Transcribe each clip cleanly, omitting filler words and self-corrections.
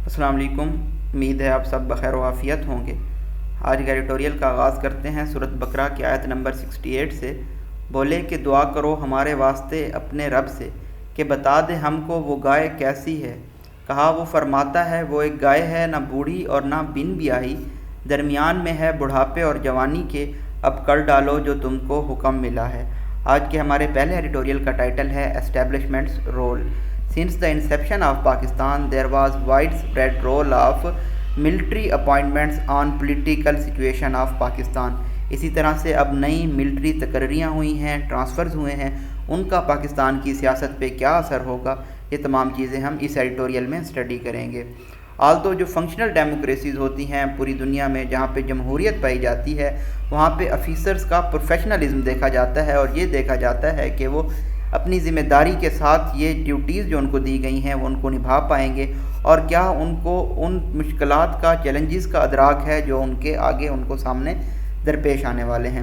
السلام علیکم۔ امید ہے آپ سب بخیر و عافیت ہوں گے۔ آج کا ایڈیٹوریل کا آغاز کرتے ہیں سورۃ بقرہ کی آیت نمبر 68 سے۔ بولے کہ دعا کرو ہمارے واسطے اپنے رب سے کہ بتا دے ہم کو وہ گائے کیسی ہے۔ کہا وہ فرماتا ہے وہ ایک گائے ہے، نہ بوڑھی اور نہ بن بیاہی، درمیان میں ہے بڑھاپے اور جوانی کے، اب کر ڈالو جو تم کو حکم ملا ہے۔ آج کے ہمارے پہلے ایڈیٹوریل کا ٹائٹل ہے establishment's role. Since the inception of Pakistan, there was widespread role of military appointments on political situation of Pakistan۔ اسی طرح سے اب نئی ملٹری تقرریاں ہوئی ہیں، ٹرانسفرز ہوئے ہیں، ان کا پاکستان کی سیاست پہ کیا اثر ہوگا، یہ تمام چیزیں ہم اس ایڈیٹوریل میں اسٹڈی کریں گے۔ آلتو جو فنکشنل ڈیموکریسیز ہوتی ہیں پوری دنیا میں، جہاں پہ جمہوریت پائی جاتی ہے، وہاں پہ آفیسرز کا پروفیشنلزم دیکھا جاتا ہے اور یہ دیکھا جاتا ہے کہ وہ اپنی ذمہ داری کے ساتھ یہ ڈیوٹیز جو ان کو دی گئی ہیں وہ ان کو نبھا پائیں گے، اور کیا ان کو ان مشکلات کا، چیلنجز کا ادراک ہے جو ان کے آگے ان کو سامنے درپیش آنے والے ہیں۔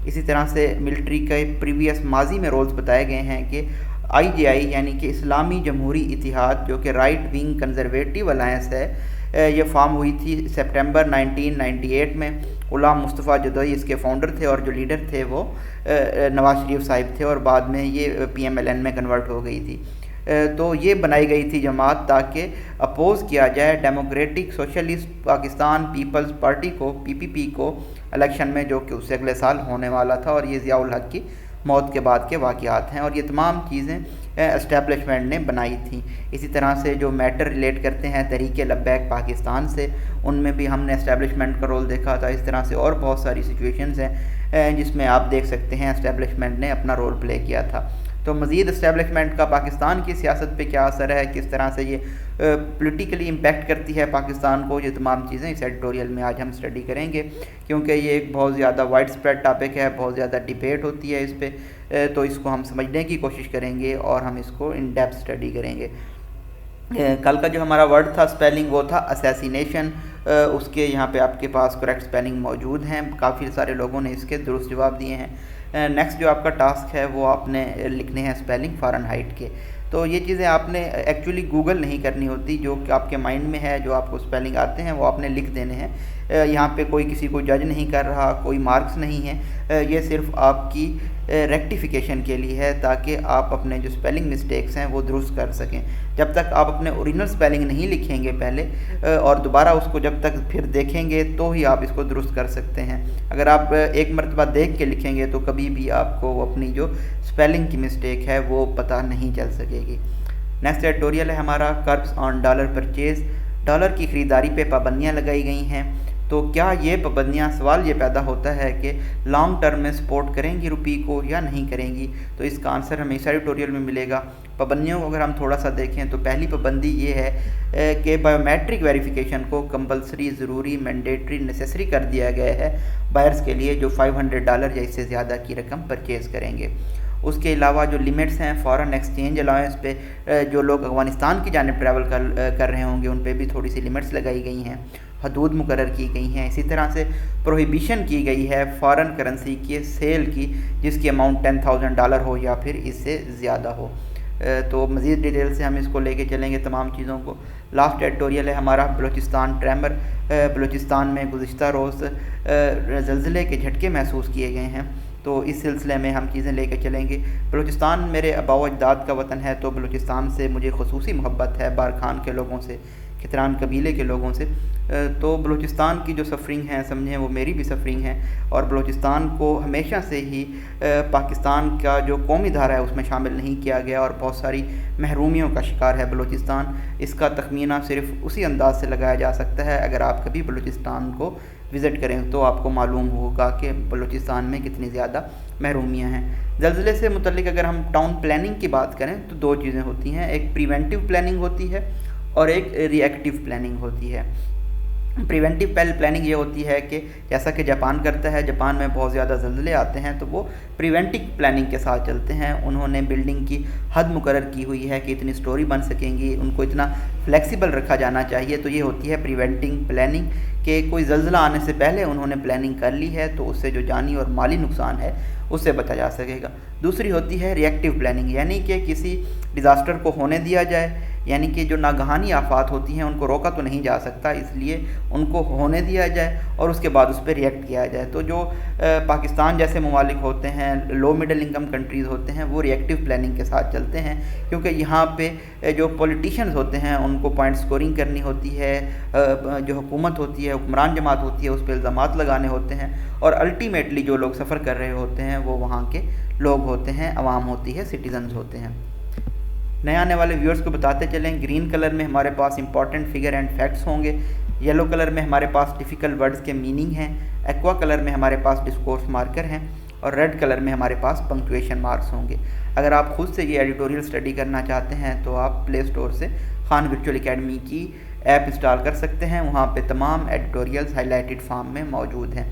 اسی طرح سے ملٹری کے پریویس ماضی میں رولز بتائے گئے ہیں کہ آئی جے آئی یعنی کہ اسلامی جمہوری اتحاد، جو کہ رائٹ ونگ کنزرویٹیو الائنس ہے، یہ فارم ہوئی تھی سپٹمبر 1998 میں۔ غلام مصطفیٰ جدوئی اس کے فاؤنڈر تھے اور جو لیڈر تھے وہ نواز شریف صاحب تھے، اور بعد میں یہ پی ایم ایل این میں کنورٹ ہو گئی تھی۔ تو یہ بنائی گئی تھی جماعت تاکہ اپوز کیا جائے ڈیموکریٹک سوشلسٹ پاکستان پیپلز پارٹی کو، پی پی پی کو، الیکشن میں جو کہ اس سے اگلے سال ہونے والا تھا، اور یہ ضیاء الحق کی موت کے بعد کے واقعات ہیں، اور یہ تمام چیزیں اسٹیبلشمنٹ نے بنائی تھیں۔ اسی طرح سے جو میٹر ریلیٹ کرتے ہیں تحریک لبیک پاکستان سے، ان میں بھی ہم نے اسٹیبلشمنٹ کا رول دیکھا تھا۔ اس طرح سے اور بہت ساری سچویشنز ہیں جس میں آپ دیکھ سکتے ہیں اسٹیبلشمنٹ نے اپنا رول پلے کیا تھا۔ تو مزید اسٹیبلشمنٹ کا پاکستان کی سیاست پہ کیا اثر ہے، کس طرح سے یہ پولیٹیکلی امپیکٹ کرتی ہے پاکستان کو، یہ تمام چیزیں اس ایڈیٹوریل میں آج ہم اسٹڈی کریں گے، کیونکہ یہ ایک بہت زیادہ وائڈ اسپریڈ ٹاپک ہے، بہت زیادہ ڈیبیٹ ہوتی ہے اس پہ، تو اس کو ہم سمجھنے کی کوشش کریں گے اور ہم اس کو ان ڈیپتھ اسٹڈی کریں گے۔ کل کا جو ہمارا ورڈ تھا اسپیلنگ، وہ تھا اسیسینیشن۔ اس کے یہاں پہ آپ کے پاس کریکٹ اسپیلنگ موجود ہیں، کافی سارے لوگوں نے اس کے درست جواب دیے ہیں۔ نیکسٹ جو آپ کا ٹاسک ہے وہ آپ نے لکھنے ہیں اسپیلنگ فارن ہائٹ کے۔ تو یہ چیزیں آپ نے ایکچولی گوگل نہیں کرنی ہوتی، جو کہ آپ کے مائنڈ میں ہے، جو آپ کو اسپیلنگ آتے ہیں وہ آپ نے لکھ دینے ہیں۔ یہاں پہ کوئی کسی کو جج نہیں کر رہا، کوئی مارکس نہیں ہے، یہ صرف آپ کی ریکٹیفیکیشن کے لیے ہے تاکہ آپ اپنے جو اسپیلنگ مسٹیکس ہیں وہ درست کر سکیں۔ جب تک آپ اپنے اوریجنل اسپیلنگ نہیں لکھیں گے پہلے، اور دوبارہ اس کو جب تک پھر دیکھیں گے تو ہی آپ اس کو درست کر سکتے ہیں۔ اگر آپ ایک مرتبہ دیکھ کے لکھیں گے تو کبھی بھی آپ کو اپنی جو اسپیلنگ کی مسٹیک ہے وہ پتہ نہیں چل سکے گی۔ نیکسٹ ایڈیٹوریل ہے ہمارا کربس آن ڈالر پرچیز۔ ڈالر کی خریداری پہ پابندیاں لگائی گئی ہیں، تو کیا یہ پابندیاں، سوال یہ پیدا ہوتا ہے کہ لانگ ٹرم میں سپورٹ کریں گی روپی کو یا نہیں کریں گی؟ تو اس کا آنسر ہمیں اس ایڈیٹوریل میں ملے گا۔ پابندیوں کو اگر ہم تھوڑا سا دیکھیں تو پہلی پابندی یہ ہے کہ بایو میٹرک ویریفیکیشن کو کمپلسری، ضروری، مینڈیٹری، نیسیسری کر دیا گیا ہے بائرز کے لیے جو $500 یا اس سے زیادہ کی رقم پرچیز کریں گے۔ اس کے علاوہ جو لیمٹس ہیں فارن ایکسچینج الاؤنس پہ، جو لوگ افغانستان کی جانب ٹریول کر رہے ہوں گے ان پہ بھی تھوڑی سی لیمٹس لگائی گئی ہیں، حدود مقرر کی گئی ہیں۔ اسی طرح سے پروہیبیشن کی گئی ہے فارن کرنسی کی سیل کی، جس کی اماؤنٹ $10,000 ہو یا پھر اس سے زیادہ ہو۔ تو مزید ڈیٹیل سے ہم اس کو لے کے چلیں گے تمام چیزوں کو۔ لاسٹ ایڈیٹوریل ہے ہمارا بلوچستان ٹریمر۔ بلوچستان میں گزشتہ روز زلزلے کے جھٹکے محسوس کیے گئے ہیں، تو اس سلسلے میں ہم چیزیں لے کے چلیں گے۔ بلوچستان میرے آباء و اجداد کا وطن ہے، تو بلوچستان سے مجھے خصوصی محبت ہے، بارکھان کے لوگوں سے، کھتران قبیلے کے لوگوں سے۔ تو بلوچستان کی جو سفرنگ ہیں سمجھیں وہ میری بھی سفرنگ ہے، اور بلوچستان کو ہمیشہ سے ہی پاکستان کا جو قومی دھارا ہے اس میں شامل نہیں کیا گیا، اور بہت ساری محرومیوں کا شکار ہے بلوچستان۔ اس کا تخمینہ صرف اسی انداز سے لگایا جا سکتا ہے اگر آپ کبھی بلوچستان کو وزٹ کریں تو آپ کو معلوم ہوگا کہ بلوچستان میں کتنی زیادہ محرومیاں ہیں۔ زلزلے سے متعلق اگر ہم ٹاؤن پلاننگ کی بات کریں تو دو چیزیں ہوتی ہیں، ایک پریونٹیو پلاننگ ہوتی ہے اور ایک ری ایکٹیو پلاننگ ہوتی ہے۔ پریونٹیو پلاننگ یہ ہوتی ہے کہ جیسا کہ جاپان کرتا ہے، جاپان میں بہت زیادہ زلزلے آتے ہیں تو وہ پریونٹیو پلاننگ کے ساتھ چلتے ہیں۔ انہوں نے بلڈنگ کی حد مقرر کی ہوئی ہے کہ اتنی سٹوری بن سکیں گی، ان کو اتنا فلیکسیبل رکھا جانا چاہیے، تو یہ ہوتی ہے پریونٹنگ پلاننگ، کہ کوئی زلزلہ آنے سے پہلے انہوں نے پلاننگ کر لی ہے تو اس سے جو جانی اور مالی نقصان ہے اس سے بچا جا سکے گا۔ دوسری ہوتی ہے ری ایکٹیو پلاننگ، یعنی کہ کسی ڈیزاسٹر کو ہونے دیا جائے یعنی کہ جو ناگہانی آفات ہوتی ہیں ان کو روکا تو نہیں جا سکتا، اس لیے ان کو ہونے دیا جائے اور اس کے بعد اس پہ ریئیکٹ کیا جائے۔ تو جو پاکستان جیسے ممالک ہوتے ہیں، لو مڈل انکم کنٹریز ہوتے ہیں، وہ ریئیکٹیو پلاننگ کے ساتھ چلتے ہیں، کیونکہ یہاں پہ جو پولیٹیشنز ہوتے ہیں ان کو پوائنٹ سکورنگ کرنی ہوتی ہے، جو حکومت ہوتی ہے، حکمران جماعت ہوتی ہے، اس پہ الزامات لگانے ہوتے ہیں، اور الٹیمیٹلی جو لوگ سفر کر رہے ہوتے ہیں وہ وہاں کے لوگ ہوتے ہیں، عوام ہوتی ہے، سٹیزنز ہوتے ہیں۔ نئے آنے والے ویورز کو بتاتے چلیں، گرین کلر میں ہمارے پاس امپورٹنٹ فگر اینڈ فیکٹس ہوں گے، یلو کلر میں ہمارے پاس ڈیفیکلٹ ورڈز کے میننگ ہیں، ایکوا کلر میں ہمارے پاس ڈسکورس مارکر ہیں، اور ریڈ کلر میں ہمارے پاس پنکچویشن مارکس ہوں گے۔ اگر آپ خود سے یہ ایڈیٹوریل اسٹڈی کرنا چاہتے ہیں تو آپ پلے اسٹور سے خان ورچوئل اکیڈمی کی ایپ انسٹال کر سکتے ہیں، وہاں پہ تمام ایڈیٹوریلز ہائی لائٹڈ فارم میں موجود ہیں۔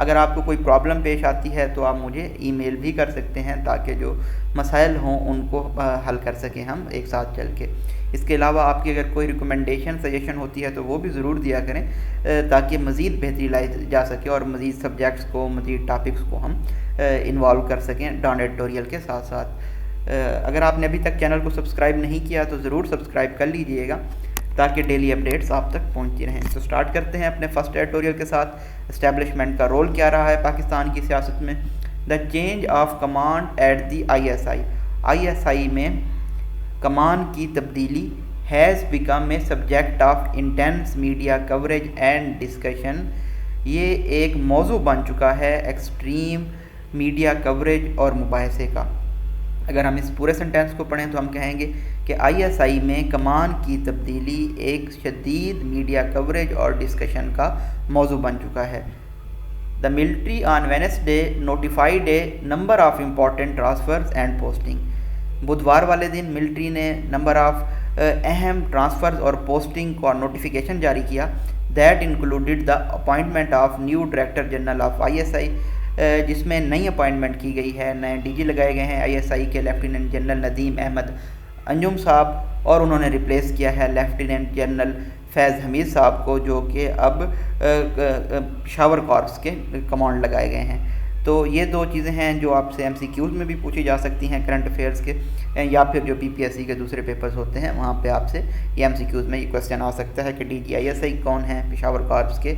اگر آپ کو کوئی پرابلم پیش آتی ہے تو آپ مجھے ای میل بھی کر سکتے ہیں تاکہ جو مسائل ہوں ان کو حل کر سکیں ہم ایک ساتھ چل کے۔ اس کے علاوہ آپ کی اگر کوئی ریکمنڈیشن سجیشن ہوتی ہے تو وہ بھی ضرور دیا کریں تاکہ مزید بہتری لائی جا سکے اور مزید سبجیکٹس کو، مزید ٹاپکس کو ہم انوالو کر سکیں ڈان ایڈیٹوریل کے ساتھ ساتھ۔ اگر آپ نے ابھی تک چینل کو سبسکرائب نہیں کیا تو ضرور سبسکرائب کر لیجئے گا تاکہ ڈیلی اپڈیٹس آپ تک پہنچتی رہیں۔ تو سٹارٹ کرتے ہیں اپنے فرسٹ ایڈیٹوریل کے ساتھ، اسٹیبلشمنٹ کا رول کیا رہا ہے پاکستان کی سیاست میں۔ The change of command at the I S I میں کمان کی تبدیلی has become a subject of intense media coverage and discussion, یہ ایک موضوع بن چکا ہے ایکسٹریم میڈیا کوریج اور مباحثے کا۔ اگر ہم اس پورے سنٹینس کو پڑھیں تو ہم کہیں گے کہ آئی ایس آئی میں کمان کی تبدیلی ایک شدید میڈیا کوریج اور ڈسکشن کا موضوع بن چکا ہے۔ The military on Wednesday notified a number of important transfers and posting, بدھوار والے دن ملٹری نے نمبر آف اہم ٹرانسفرز اور پوسٹنگ کا نوٹیفیکیشن جاری کیا۔ That included the appointment of new director general of I S I, جس میں نئی اپوائنٹمنٹ کی گئی ہے، نئے ڈی جی لگائے گئے ہیں آئی ایس آئی کے، لیفٹیننٹ جنرل ندیم احمد انجم صاحب، اور انہوں نے ریپلیس کیا ہے لیفٹیننٹ جنرل فیض حمید صاحب کو، جو کہ اب پشاور کارپس کے کمانڈ لگائے گئے ہیں۔ تو یہ دو چیزیں ہیں جو آپ سے ایم سی کیوز میں بھی پوچھی جا سکتی ہیں کرنٹ افیئرس کے، یا پھر جو پی پی ایس سی کے دوسرے پیپرز ہوتے ہیں وہاں پہ آپ سے یہ ایم سی کیوز میں یہ کویسچن آ سکتا ہے کہ ڈی جی آئی ایس آئی کون ہیں، پشاور کارپس کے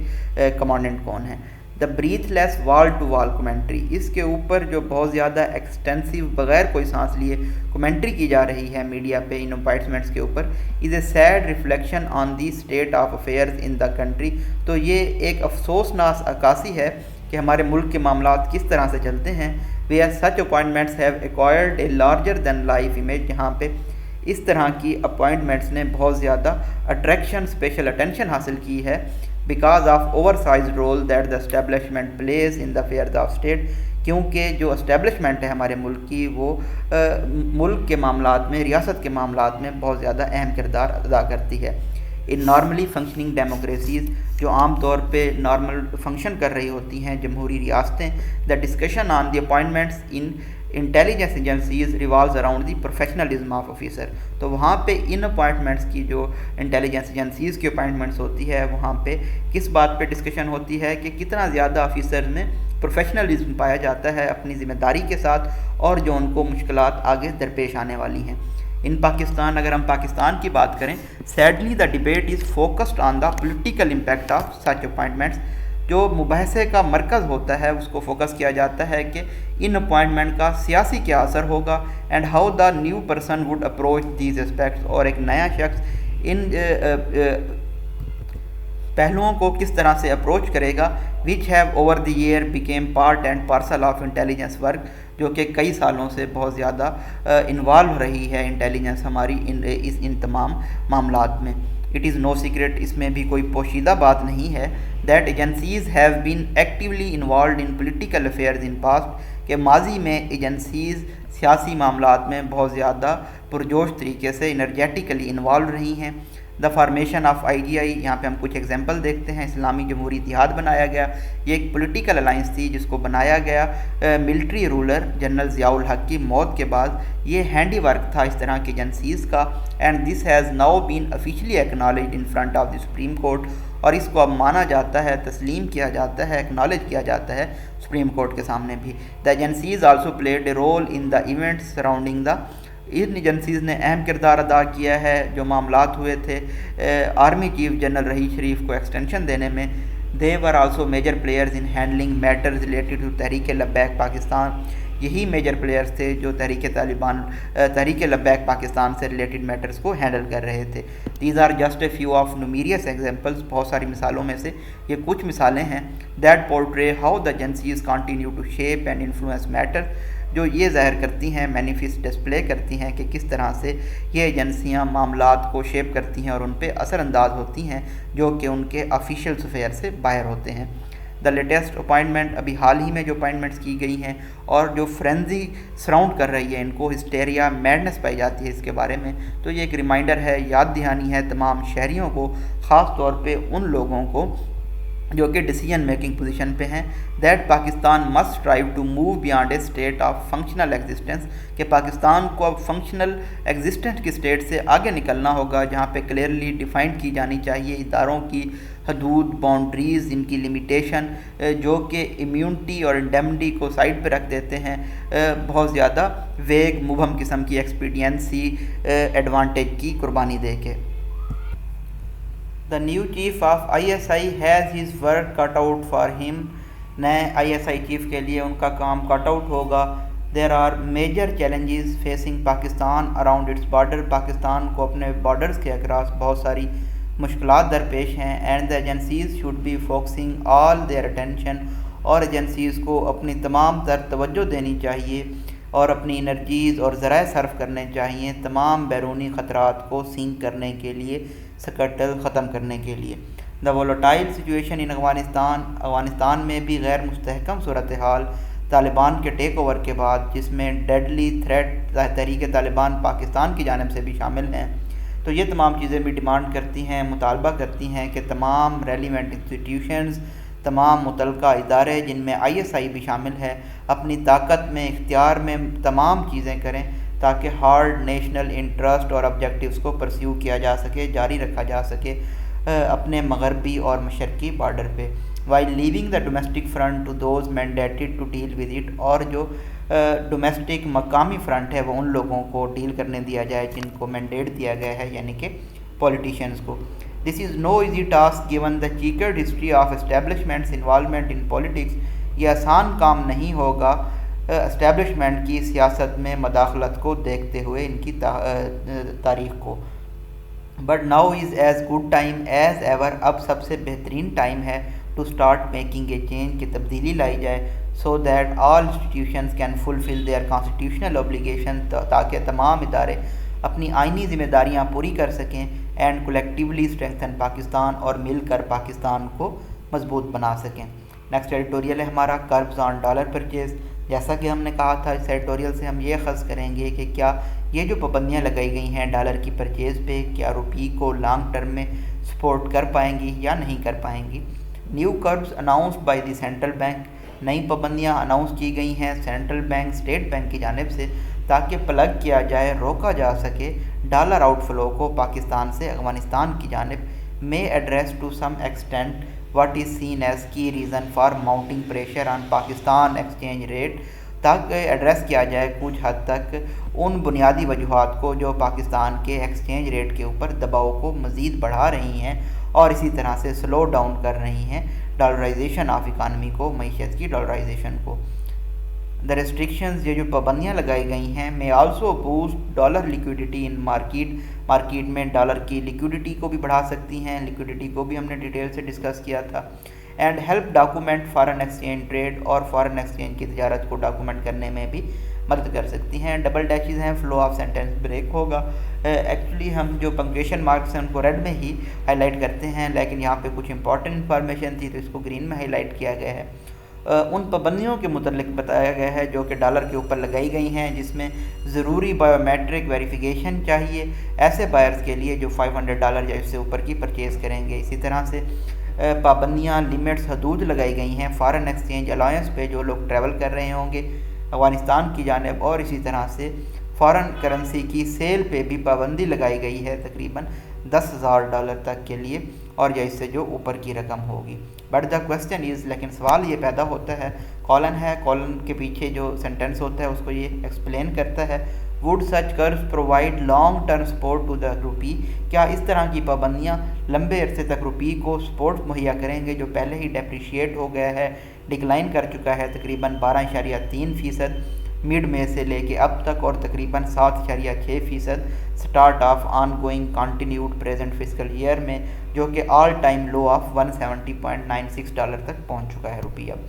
کمانڈنٹ کون ہیں۔ دا بریتھ لیس وال ٹو وال کومنٹری، اس کے اوپر جو بہت زیادہ ایکسٹینسو بغیر کوئی سانس لیے کومنٹری کی جا رہی ہے میڈیا پہ ان اپوائنٹمنٹس کے اوپر، is a sad reflection on the state of affairs in the country, تو یہ ایک افسوسناک عکاسی ہے کہ ہمارے ملک کے معاملات کس طرح سے چلتے ہیں۔ Where such appointments have acquired a larger then life image, جہاں پہ اس طرح کی اپوائنٹمنٹس نے بہت زیادہ اٹریکشن، اسپیشل اٹینشن حاصل کی ہے، because of over sized role that the establishment plays in the affairs of state, کیونکہ جو اسٹیبلشمنٹ ہے ہمارے ملک کی وہ ملک کے معاملات میں، ریاست کے معاملات میں بہت زیادہ اہم کردار ادا کرتی ہے۔ ان نارملی فنکشننگ ڈیموکریسیز، جو عام طور پہ نارمل فنکشن کر رہی ہوتی ہیں جمہوری ریاستیں، the discussion on the appointments in intelligence agencies revolves around the professionalism of officer, تو وہاں پہ ان اپوائنٹمنٹس کی جو انٹیلیجنس ایجنسیز کی اپوائنٹمنٹس ہوتی ہے وہاں پہ کس بات پہ ڈسکشن ہوتی ہے کہ کتنا زیادہ آفیسر میں پروفیشنلزم پایا جاتا ہے اپنی ذمہ داری کے ساتھ، اور جو ان کو مشکلات آگے درپیش آنے والی ہیں۔ ان پاکستان، اگر ہم پاکستان کی بات کریں، sadly the debate is focused on the political impact of such appointments, جو مباحثے کا مرکز ہوتا ہے اس کو فوکس کیا جاتا ہے کہ ان اپوائنٹمنٹ کا سیاسی کیا اثر ہوگا، and how the new person would approach these aspects, اور ایک نیا شخص ان پہلوؤں کو کس طرح سے اپروچ کرے گا، which have over the year become part and parcel of intelligence work, جو کہ کئی سالوں سے بہت زیادہ انوالو رہی ہے انٹیلیجنس ہماری ان تمام معاملات میں۔ اٹ از نو سیکرٹ، اس میں بھی کوئی پوشیدہ بات نہیں ہے، that agencies have been actually involved in political affairs in past, کہ ماضی میں ایجنسیز سیاسی معاملات میں بہت زیادہ پرجوش طریقے سے انرجیٹیکلی انوالو رہی ہیں۔ دا فارمیشن آف آئی جی آئی، یہاں پہ ہم کچھ ایگزامپل دیکھتے ہیں۔ اسلامی جمہوری اتحاد بنایا گیا، یہ ایک پولیٹیکل الائنس تھی جس کو بنایا گیا ملٹری رولر جنرل ضیاء الحق کی موت کے بعد۔ یہ ہینڈی ورک تھا اس طرح کی ایجنسیز کا، and this has now been officially acknowledged in front of the supreme court, اور اس کو اب مانا جاتا ہے، تسلیم کیا جاتا ہے، ایکنالج کیا جاتا ہے سپریم کورٹ کے سامنے بھی۔ The agencies also played a role in the events surrounding the ان ایجنسیز نے اہم کردار ادا کیا ہے. جو معاملات ہوئے تھے army chief general Raheel Sharif کو ایکسٹینشن دینے میں, they were also major players in handling matters related to Tehreek Labbaik Pakistan. یہی میجر پلیئرز تھے جو تحریک لبیک پاکستان سے ریلیٹڈ میٹرز کو ہینڈل کر رہے تھے. These are just a few of numerous examples, بہت ساری مثالوں میں سے یہ کچھ مثالیں ہیں, that portray how the agencies continue to shape and influence matter, جو یہ ظاہر کرتی ہیں, مینیفیسٹ ڈسپلے کرتی ہیں کہ کس طرح سے یہ ایجنسیاں معاملات کو شیپ کرتی ہیں اور ان پہ اثر انداز ہوتی ہیں جو کہ ان کے آفیشیل سفیر سے باہر ہوتے ہیں. دا لیٹسٹ اپوائنٹمنٹ, ابھی حال ہی میں جو اپوائنٹمنٹس کی گئی ہیں اور جو فرینزی سراؤنڈ کر رہی ہے ان کو, ہسٹیریا میڈنس پائی جاتی ہے اس کے بارے میں, تو یہ ایک ریمائنڈر ہے, یاد دہانی ہے تمام شہریوں کو, خاص طور پہ ان لوگوں کو جو کہ ڈیسیجن میکنگ پوزیشن پہ ہیں, that Pakistan must strive to move beyond a state of functional existence, کہ پاکستان کو اب فنکشنل ایگزسٹنس کی اسٹیٹ سے آگے نکلنا ہوگا, جہاں پہ کلیئرلی ڈیفائنڈ کی جانی چاہیے اداروں کی حدود, باؤنڈریز, ان کی لمیٹیشن, جو کہ امیونٹی اور انڈیمنٹی کو سائڈ پہ رکھ دیتے ہیں بہت زیادہ ویگ مبہم قسم کی ایکسپیڈینسی ایڈوانٹیج کی قربانی دے کے. The new chief of ISI has his work cut out for him. نئے ISI چیف کے لیے ان کا کام کٹ آؤٹ ہوگا. There are major challenges facing Pakistan around its border. Pakistan کو اپنے بارڈرز کے اکراس بہت ساری مشکلات درپیش ہیں. And the agencies should be focusing all their attention, اور ایجنسیز کو اپنی تمام تر توجہ دینی چاہیے اور اپنی انرجیز اور ذرائع صرف کرنے چاہیے تمام بیرونی خطرات کو سینک کرنے کے لیے, سکٹل ختم کرنے کے لیے. دا وولٹائل سچویشن ان افغانستان میں بھی غیر مستحکم صورتحال طالبان کے ٹیک اوور کے بعد, جس میں ڈیڈلی تھریٹ تحریک طالبان پاکستان کی جانب سے بھی شامل ہیں, تو یہ تمام چیزیں بھی ڈیمانڈ کرتی ہیں, مطالبہ کرتی ہیں کہ تمام ریلیونٹ انسٹیٹیوشنز, تمام متعلقہ ادارے جن میں ISI بھی شامل ہے, اپنی طاقت میں, اختیار میں تمام چیزیں کریں تاکہ ہارڈ نیشنل انٹرسٹ اور آبجیکٹیوز کو پرسیو کیا جا سکے, جاری رکھا جا سکے اپنے مغربی اور مشرقی بارڈر پہ, while leaving the domestic front to those mandated to deal with it, اور جو ڈومیسٹک مقامی فرنٹ ہے وہ ان لوگوں کو ڈیل کرنے دیا جائے جن کو مینڈیٹ دیا گیا ہے, یعنی کہ پولیٹیشینز کو. This is no easy task given the checkered history of establishment's involvement in politics. یہ آسان کام نہیں ہوگا اسٹیبلشمنٹ کی سیاست میں مداخلت کو دیکھتے ہوئے ان کی تاریخ کو. But now is as good time as ever, اب سب سے بہترین ٹائم ہے to start making a change, کہ تبدیلی لائی جائے, so that all institutions can fulfill their constitutional obligations, تاکہ تمام ادارے اپنی آئینی ذمہ داریاں پوری کر سکیں, اینڈ کولیکٹیولی اسٹرینتھن پاکستان, اور مل کر پاکستان کو مضبوط بنا سکیں. نیکسٹ ایڈیٹوریل ہے ہمارا کربز آن ڈالر پرچیز. جیسا کہ ہم نے کہا تھا اس ایڈیٹوریل سے ہم یہ اخذ کریں گے کہ کیا یہ جو پابندیاں لگائی گئی ہیں ڈالر کی پرچیز پہ, کیا روپی کو لانگ ٹرم میں سپورٹ کر پائیں گی یا نہیں کر پائیں گی. New curbs announced by the central bank, نئی پابندیاں اناؤنس کی گئی ہیں سینٹرل بینک, اسٹیٹ بینک کی جانب سے, تاکہ پلگ کیا جائے, روکا جا سکے ڈالر آؤٹ فلو کو پاکستان سے افغانستان کی جانب. may address to some extent what is seen as key reason for mounting pressure on Pakistan exchange rate, تاکہ ایڈریس کیا جائے کچھ حد تک ان بنیادی وجوہات کو جو پاکستان کے ایکسچینج ریٹ کے اوپر دباؤ کو مزید بڑھا رہی ہیں اور اسی طرح سے سلو ڈاؤن کر رہی ہیں ڈالرائزیشن آف اکانومی کو, معیشت کی ڈالرائزیشن کو. دا ریسٹرکشنز, یہ جو پابندیاں لگائی گئی ہیں, may also boost dollar liquidity in market میں ڈالر کی لیکوڈیٹی کو بھی بڑھا سکتی ہیں, لیکوڈیٹی کو بھی ہم نے ڈیٹیل سے ڈسکس کیا تھا. And help document foreign exchange trade, اور فارن ایکسچینج کی تجارت کو ڈاکومنٹ کرنے میں بھی مدد کر سکتی ہیں. ڈبل ڈیشز ہیں, فلو آف سینٹینس بریک ہوگا. ایکچولی ہم جو پنکچویشن مارکس ہیں ان کو ریڈ میں ہی ہائی لائٹ کرتے ہیں, لیکن یہاں پہ کچھ امپورٹنٹ انفارمیشن تھی تو اس کو گرین میں ہائی لائٹ کیا گیا ہے. ان پابندیوں کے متعلق بتایا گیا ہے جو کہ ڈالر کے اوپر لگائی گئی ہیں, جس میں ضروری بایو میٹرک ویریفیکیشن چاہیے ایسے بائرز کے لیے جو $500 یا اس سے اوپر کی پرچیز کریں گے. اسی طرح سے پابندیاں, لمٹس, حدود لگائی گئی ہیں فارن ایکسچینج الائنس پہ جو لوگ ٹریول کر رہے ہوں گے افغانستان کی جانب, اور اسی طرح سے فارن کرنسی کی سیل پہ بھی پابندی لگائی گئی ہے تقریباً $10,000 تک کے لیے, اور یا اس سے جو اوپر کی رقم ہوگی. بٹ دا کویسچن از, لیکن سوال یہ پیدا ہوتا ہے, کالن ہے, کالن کے پیچھے جو سینٹینس ہوتا ہے اس کو یہ ایکسپلین کرتا ہے, would such curbs provide long term support to the rupee? کیا اس طرح کی پابندیاں لمبے عرصے تک روپی کو سپورٹ مہیا کریں گے جو پہلے ہی ڈیپریشیٹ ہو گیا ہے، ڈکلائن کر چکا ہے تقریباً 12.3% مڈ میں سے لے کے اب تک، اور تقریباً 7.6% start of ongoing continued present fiscal year میں، جو کہ آل ٹائم لو آف $170.96 تک پہنچ چکا ہے روپی اب۔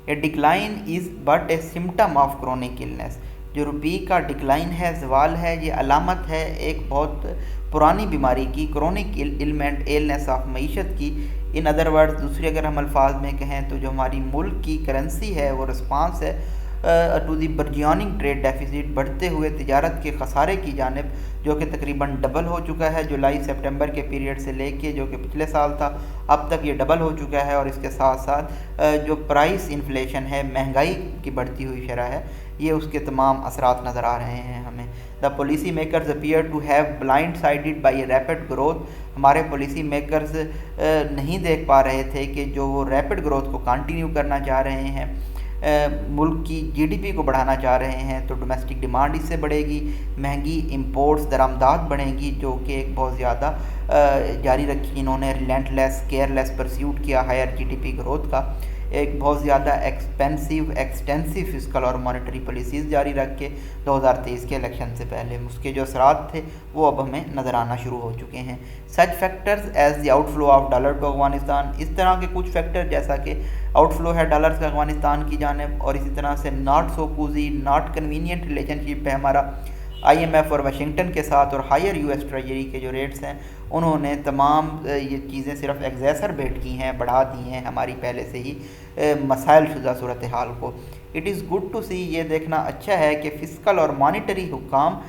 A decline is but a symptom of chronic illness, جو روپی کا ڈکلائن ہے، زوال ہے، یہ علامت ہے ایک بہت پرانی بیماری کی، کرونک ایلمنٹ، ایلنس آف معیشت کی۔ ان ادر ورڈ، دوسرے اگر ہم الفاظ میں کہیں تو جو ہماری ملک کی کرنسی ہے وہ رسپانس ہے ٹو دی برجیننگ ٹریڈ ڈیفیسٹ، بڑھتے ہوئے تجارت کے خسارے کی جانب، جو کہ تقریباً ڈبل ہو چکا ہے جولائی سپٹمبر کے پیریڈ سے لے کے، جو کہ پچھلے سال تھا، اب تک یہ ڈبل ہو چکا ہے، اور اس کے ساتھ ساتھ جو پرائس انفلیشن ہے، مہنگائی کی بڑھتی ہوئی شرح ہے، یہ اس کے تمام اثرات نظر آ رہے ہیں ہمیں۔ The policy makers appear to have blind sided by a rapid growth, ہمارے پالیسی میکرز نہیں دیکھ پا رہے تھے کہ جو وہ ریپڈ گروتھ کو کنٹینیو کرنا چاہ رہے ہیں، ملک کی جی ڈی پی کو بڑھانا چاہ رہے ہیں، تو ڈومیسٹک ڈیمانڈ اس سے بڑھے گی، مہنگی امپورٹس درآمدات بڑھیں گی، جو کہ ایک بہت زیادہ جاری رکھی انہوں نے relentless careless pursuit کیا higher G D P growth کا، ایک بہت زیادہ ایکسٹینسو فسکل اور مانیٹری پالیسیز جاری رکھ کے 2023 کے الیکشن سے پہلے اس کے جو اثرات تھے وہ اب ہمیں نظر آنا شروع ہو چکے ہیں۔ Such factors as the out flow of dollar to Afghanistan, اس طرح کے کچھ فیکٹر جیسا کہ آؤٹ فلو ہے ڈالرز کا افغانستان کی جانب، اور اسی طرح سے not so cozy not convenient relationship ہے ہمارا آئی ایم ایف اور واشنگٹن کے ساتھ، اور ہائر یو ایس ٹریجری کے جو ریٹس ہیں انہوں نے تمام یہ چیزیں صرف ایگزیسربیٹ کی ہیں، بڑھا دی ہیں ہماری پہلے سے ہی مسائل شدہ صورتحال کو۔ اٹ از گڈ ٹو سی، یہ دیکھنا اچھا ہے کہ فسکل اور مانیٹری حکام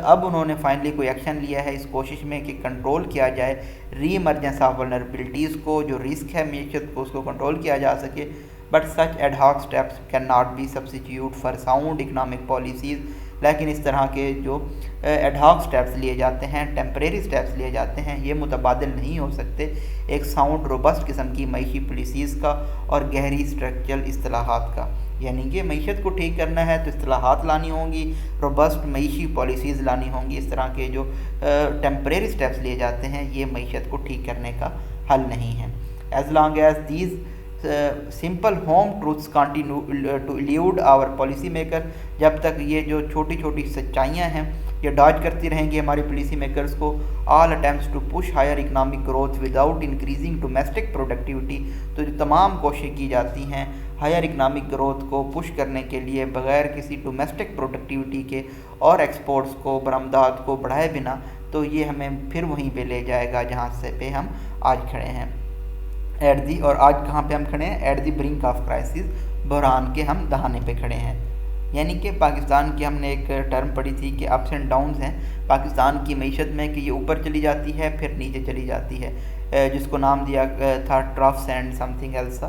اب انہوں نے فائنلی کوئی ایکشن لیا ہے اس کوشش میں کہ کنٹرول کیا جائے ری ایمرجنس آف ولنریبلٹیز کو، جو رسک ہے معیشت کو، اس کو کنٹرول کیا جا سکے۔ But such ad hoc steps can not be substitute for sound economic policies, لیکن اس طرح کے جو ایڈ ہاک سٹیپس لیے جاتے ہیں، ٹیمپریری سٹیپس لیے جاتے ہیں، یہ متبادل نہیں ہو سکتے ایک ساؤنڈ روبسٹ قسم کی معیشی پالیسیز کا اور گہری اسٹرکچرل اصطلاحات کا۔ یعنی کہ معیشت کو ٹھیک کرنا ہے تو اصطلاحات لانی ہوں گی، روبسٹ معیشی پالیسیز لانی ہوں گی۔ اس طرح کے جو ٹیمپریری سٹیپس لیے جاتے ہیں یہ معیشت کو ٹھیک کرنے کا حل نہیں ہے۔ As long as these simple home truths continue to elude our policy maker, جب تک یہ جو چھوٹی چھوٹی سچائیاں ہیں یہ ڈاج کرتی رہیں گی ہمارے پالیسی میکرز کو، all attempts to push higher economic growth without increasing domestic productivity, تو جو تمام کوششیں کی جاتی ہیں ہائر اکنامک گروتھ کو پش کرنے کے لیے بغیر کسی ڈومیسٹک پروڈکٹیوٹی کے اور ایکسپورٹس کو، برآمدات کو بڑھائے بنا، تو یہ ہمیں پھر وہیں پہ لے جائے گا جہاں سے پہ ہم آج کھڑے ہیں اور آج کہاں پہ ہم کھڑے ہیں؟ At the brink of crisis, بحران کے ہم دہانے پہ کھڑے ہیں۔ یعنی کہ پاکستان کی ہم نے ایک ٹرم پڑھی تھی کہ اپس اینڈ ڈاؤنز ہیں پاکستان کی معیشت میں، کہ یہ اوپر چلی جاتی ہے پھر نیچے چلی جاتی ہے، جس کو نام دیا تھا ٹرافس اینڈ سم تھنگ ایلس،